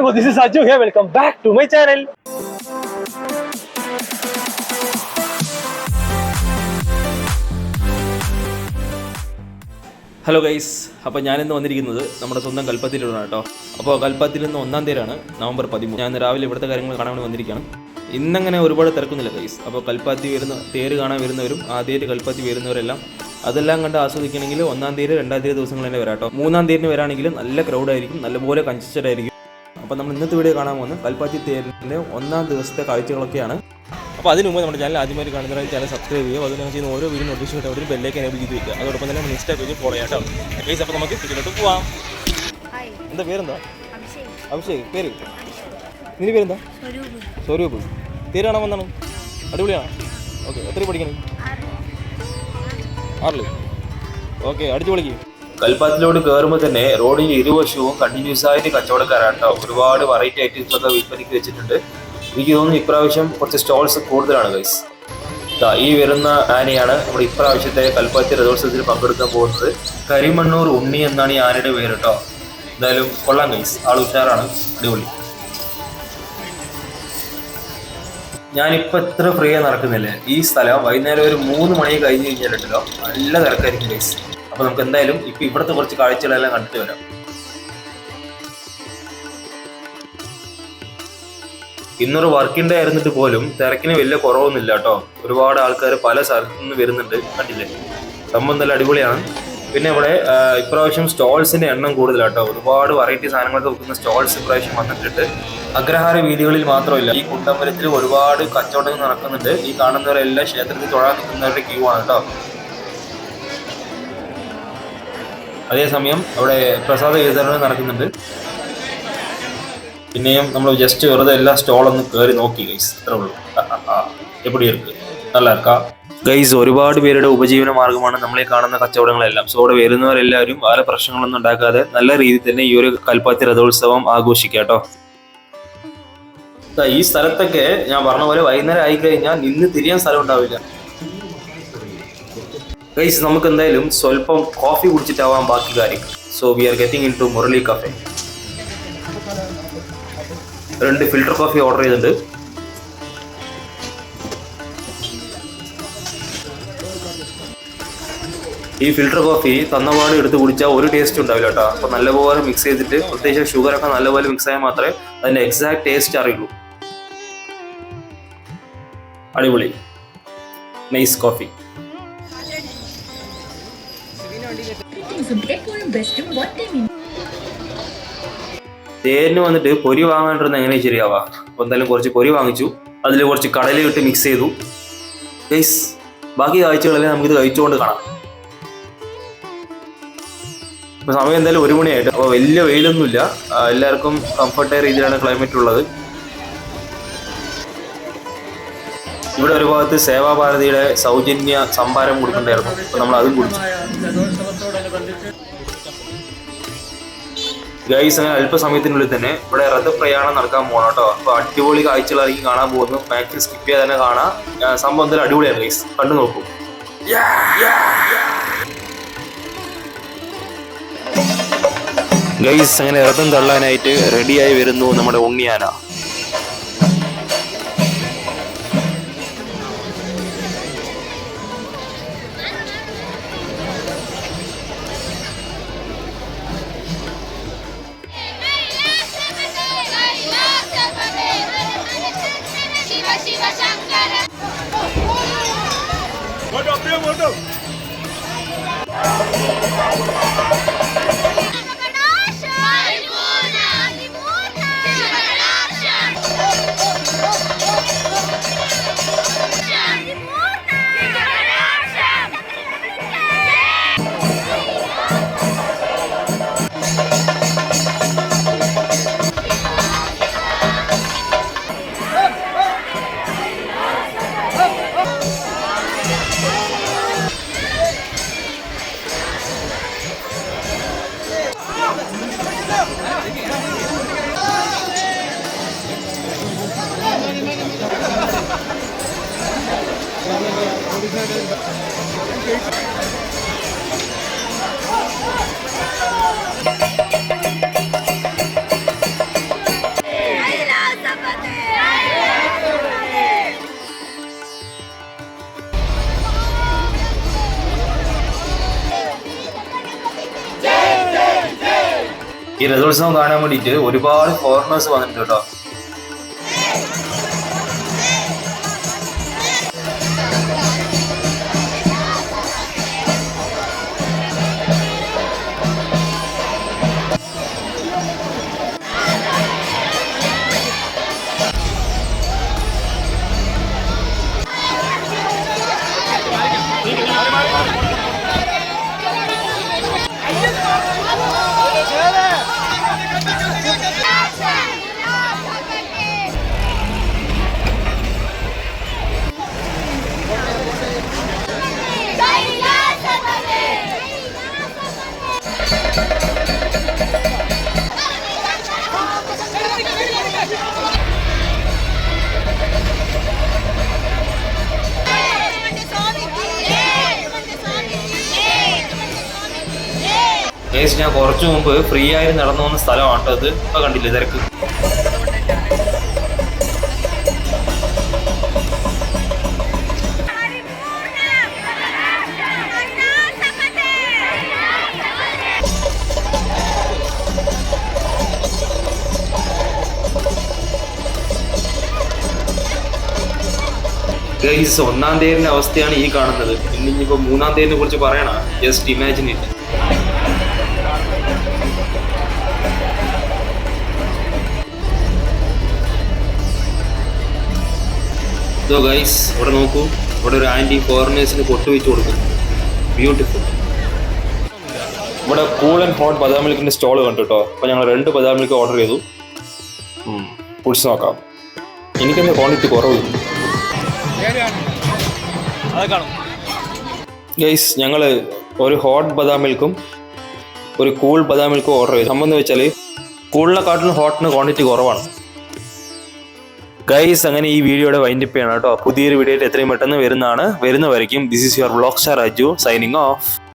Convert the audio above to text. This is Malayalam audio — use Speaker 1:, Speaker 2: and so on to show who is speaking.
Speaker 1: people, this is Ajju here. Welcome back to my channel.
Speaker 2: Hello guys, അപ്പോൾ ഞാനിന്ന് വന്നിരിക്കുന്നത് നമ്മുടെ സ്വന്തം കൽപ്പത്തിലാണ് കേട്ടോ. അപ്പോൾ കൽപ്പത്തിൽ നിന്ന് 1-ാം തീയതിയാണ്, നവംബർ 13. ഞാൻ രാവിലെ ഇവിടുത്തെ കാര്യങ്ങൾ കാണാൻ വേണ്ടി വന്നിരിക്കുകയാണ്. ഇന്നങ്ങനെ ഒരുപാട് തിരക്കുന്നില്ല ഗൈസ്. അപ്പോൾ കൽപ്പാത്തി വരുന്ന തേര് കാണാൻ വരുന്നവരും ആദ്യമായിട്ട് കൽപ്പാത്തി വരുന്നവരെല്ലാം അതെല്ലാം കണ്ട് ആസ്വദിക്കണമെങ്കിൽ 1-ാം തീയതി 2-ാം തീയതി ദിവസങ്ങൾ തന്നെ വരാം കേട്ടോ. 3-ാം തീയതിന് വരാണെങ്കിൽ നല്ല ക്രൗഡായിരിക്കും, നല്ലപോലെ കൺജസ്റ്റഡ് ആയിരിക്കും. അപ്പോൾ നമ്മൾ ഇന്നത്തെ വീഡിയോ കാണാൻ പോകുന്നത് കൽപ്പാത്തി തേരിൻ്റെ 1-ാം ദിവസത്തെ കാഴ്ചകളൊക്കെയാണ്. അപ്പോൾ അതിന് മുമ്പ് നമ്മുടെ ചാനൽ ആദ്യമായിട്ട് കാണുന്നവരായി ചാനൽ സബ്സ്ക്രൈബ് ചെയ്യുക. അതുപോലെ ചെയ്യുന്ന ഓരോ വീഡിയോ നോട്ടിഫിക്കേഷൻ കിട്ടാൻ ഒരു ബെല്ലേക്ക് എനേബിൾ ചെയ്ത് വയ്ക്കുക. അതോടൊപ്പം തന്നെ നമ്മൾ ഇൻസ്റ്റാ പേജ് ഫോളോ ചെയ്യാം കേട്ടോ. ഗൈസ്, അപ്പോൾ നമുക്ക് വീട്ടിലോട്ട് പോവാം. എന്താ പേരെന്താ? അഭിഷേക്. പേര് നിന്റെ പേരെന്താ? സ്വരൂപ്. തേര് കാണാൻ വന്നാണ്, അടിപൊളിയാണ്. ഓക്കെ, എത്ര പഠിക്കണം? 6. ഓക്കെ, അടിച്ചു പൊളിക്കും. കൽപ്പാത്തിലോട്ട് കയറുമ്പോൾ തന്നെ റോഡിന് ഇരുവശവും കണ്ടിന്യൂസ് ആയിട്ട് കച്ചവടക്കാരാണ് കേട്ടോ. ഒരുപാട് വെറൈറ്റി ഐറ്റംസ് ഒക്കെ വിൽപ്പനയ്ക്ക് വെച്ചിട്ടുണ്ട്. എനിക്ക് തോന്നുന്നു ഇപ്രാവശ്യം കുറച്ച് സ്റ്റോൾസ് കൂടുതലാണ് ഗൈസ്. ഈ വരുന്ന ആനയാണ് നമ്മുടെ ഇപ്രാവശ്യത്തെ കൽപ്പാത്തി രഥോത്സവത്തിൽ പങ്കെടുക്കാൻ പോകുന്നത്. കരിമണ്ണൂർ ഉണ്ണി എന്നാണ് ഈ ആനയുടെ പേര് കേട്ടോ. എന്തായാലും കൊള്ളാം ഗൈസ്, ആൾ ഉഷാറാണ്, അടിപൊളി. ഞാനിപ്പോൾ എത്ര ഫ്രീ ആയി നടക്കുന്നില്ലേ, ഈ സ്ഥലം വൈകുന്നേരം ഒരു 3 മണി കഴിഞ്ഞ് കഴിഞ്ഞാലുണ്ടല്ലോ നല്ല തിരക്കായിരിക്കും ഗൈസ്. അപ്പോൾ നമുക്ക് എന്തായാലും ഇപ്പം ഇവിടുത്തെ കുറച്ച് കാഴ്ചകളെല്ലാം കണ്ടിട്ട് വരാം. ഇന്നൊരു വർക്കിംഗ് ഡേ ആയിരുന്നിട്ട് പോലും തിരക്കിന് വലിയ കുറവൊന്നുമില്ല കേട്ടോ. ഒരുപാട് ആൾക്കാർ പല സ്ഥലത്തു നിന്ന് വരുന്നുണ്ട്, കണ്ടില്ലേ. സംഭവം നല്ല അടിപൊളിയാണ്. പിന്നെ ഇവിടെ ഇപ്രാവശ്യം സ്റ്റോൾസിൻ്റെ എണ്ണം കൂടുതലാട്ടോ. ഒരുപാട് വെറൈറ്റി സാധനങ്ങളൊക്കെ വെക്കുന്ന സ്റ്റോൾസ് ഇപ്രാവശ്യം വന്നിട്ടുണ്ട്. അഗ്രഹാര വീതികളിൽ മാത്രമല്ല, ഈ കുണ്ടമ്പലത്തിൽ ഒരുപാട് കച്ചവടങ്ങൾ നടക്കുന്നുണ്ട്. ഈ കാണുന്നവരെല്ലാം ക്ഷേത്രത്തിൽ തൊഴാൻ നിൽക്കുന്നവരുടെ ക്യൂ ആണ് കേട്ടോ. അതേസമയം അവിടെ പ്രസാദ വിതരണം നടക്കുന്നുണ്ട്. പിന്നെയും നമ്മൾ ജസ്റ്റ് വെറുതെ എല്ലാ സ്റ്റോളൊന്ന് കയറി നോക്കി ഗൈസ്, അത്രേ ഉള്ളൂ. എപ്പടി ഇருக்கு, നല്ല ഇരിക്കാ ഗൈസ്. ഒരുപാട് പേരുടെ ഉപജീവന മാർഗമാണ് നമ്മളീ കാണുന്ന കച്ചവടങ്ങളെല്ലാം. സോ അവിടെ വരുന്നവരെല്ലാവരും വേറെ പ്രശ്നങ്ങളൊന്നും ഉണ്ടാക്കാതെ നല്ല രീതിയിൽ തന്നെ ഈ ഒരു കൽപ്പാത്തി രഥോത്സവം ആഘോഷിക്കുക കേട്ടോ. ഈ സ്ഥലത്തൊക്കെ ഞാൻ പറഞ്ഞ പോലെ വൈകുന്നേരം ആയിക്കഴിഞ്ഞാൽ നിന്ന് തിരിയാൻ സ്ഥലം ഉണ്ടാവില്ല ഗൈസ്. നമുക്ക് എന്തായാലും സ്വല്പം കോഫി കുടിച്ചിട്ടാവാം ബാക്കി കാര്യങ്ങൾ. So we are getting into Murali cafe. 2 filter coffee order ചെയ്തിട്ടുണ്ട്. ഈ ഫിൽറ്റർ കോഫി തന്നപാട് എടുത്ത് കുടിച്ചാൽ ഒരു ടേസ്റ്റ് ഉണ്ടാവില്ല കേട്ടോ. അപ്പോൾ നല്ലപോലെ മിക്സ് ചെയ്തിട്ട്, പ്രത്യേകിച്ച് ഷുഗറൊക്കെ നല്ലപോലെ മിക്സ് ആയാൽ മാത്രമേ അതിൻ്റെ എക്സാക്ട് ടേസ്റ്റ് അറിയുള്ളൂ. അടിപൊളി നൈസ് കോഫി. തേരിന് വന്നിട്ട് പൊരി വാങ്ങാണ്ടിരുന്ന എങ്ങനെ ശരിയാവാ. അപ്പോൾ എന്തായാലും കുറച്ച് പൊരി വാങ്ങിച്ചു. അതിൽ കുറച്ച് കടല ഇട്ട് മിക്സ് ചെയ്തു ഗൈസ്. ബാക്കി കാഴ്ചകളെല്ലാം നമുക്കിത് കഴിച്ചുകൊണ്ട് കാണാം. ഇപ്പോൾ സമയം എന്തായാലും 1 മണിയായിട്ട്. അപ്പോൾ വലിയ വെയിലൊന്നുമില്ല, എല്ലാവർക്കും കംഫർട്ടായ രീതിയിലാണ് ക്ലൈമറ്റ് ഉള്ളത്. ഇവിടെ ഒരു ഭാഗത്ത് സേവാഭാരതിയുടെ സൗജന്യ സംഭാരം കൊടുക്കണ്ടായിരുന്നു. അപ്പോൾ നമ്മൾ അതും കുടിച്ചു ഗൈസ്. അങ്ങനെ അല്പസമയത്തിനുള്ളിൽ തന്നെ ഇവിടെ രഥപ്രയാണം നടക്കാൻ പോകണം കേട്ടോ. അപ്പോൾ അടിപൊളി കാഴ്ചകളായിരിക്കും കാണാൻ പോകുന്നു. മാക്സിമം സ്കിപ്പ് ചെയ്യാതെ തന്നെ കാണാം. സംഭവം എന്തായാലും അടിപൊളിയാണ് ഗൈസ്, കണ്ടു നോക്കൂ. ഗൈസ്, അങ്ങനെ രഥം തള്ളാനായിട്ട് റെഡിയായി വരുന്നു നമ്മുടെ ഉണ്ണിയാന. ഈ രഥോത്സവം കാണാൻ വേണ്ടിയിട്ട് ഒരുപാട് ഫോറിനേഴ്സ് വന്നിട്ടുണ്ട് കേട്ടോ. ഗൈസ്, ഞാൻ കുറച്ചു മുമ്പ് ഫ്രീ ആയി നടന്നു വന്ന സ്ഥലമാണ് അത്. ഇപ്പൊ കണ്ടില്ലേ തിരക്ക്. ഗൈസ്, 1-ാം തേരിന്റെ അവസ്ഥയാണ് ഈ കാണുന്നത്. ഇനിയിപ്പോ 3-ാം തേരിനെ കുറിച്ച് പറയണ, just imagine it. So guys, ഇവിടെ നോക്കൂ, ഇവിടെ ഒരു ആൻറ്റി ഫോറിനേഴ്സിന് പൊട്ടുവെച്ച് കൊടുക്കും. ബ്യൂട്ടിഫുൾ. ഇവിടെ കൂൾ ആൻഡ് ഹോട്ട് ബദാം മിൽക്കിന്റെ സ്റ്റോൾ കണ്ടു കേട്ടോ. അപ്പോൾ ഞങ്ങൾ 2 ബദാം മിൽക്ക് ഓർഡർ ചെയ്തു. കുടിച്ച് നോക്കാം. എനിക്കെന്താ ക്വാണ്ടിറ്റി കുറവ്. ഗൈസ്, ഞങ്ങൾ ഒരു ഹോട്ട് ബദാം മിൽക്കും ഒരു കൂൾ ബദാം മിൽക്കും ഓർഡർ ചെയ്തു. സംബന്ധം വെച്ചാൽ കൂളിനെക്കാട്ടിലും ഹോട്ടിന് ക്വാണ്ടിറ്റി കുറവാണ്. ഗൈസ്, അങ്ങനെ ഈ വീഡിയോയുടെ വൈൻഡപ്പ് ചെയ്യണം കേട്ടോ. പുതിയൊരു വീഡിയോയിൽ എത്രയും പെട്ടെന്ന് വരുന്നതാണ്. വരുന്നവരേക്കും this is your vlog star Aju signing of.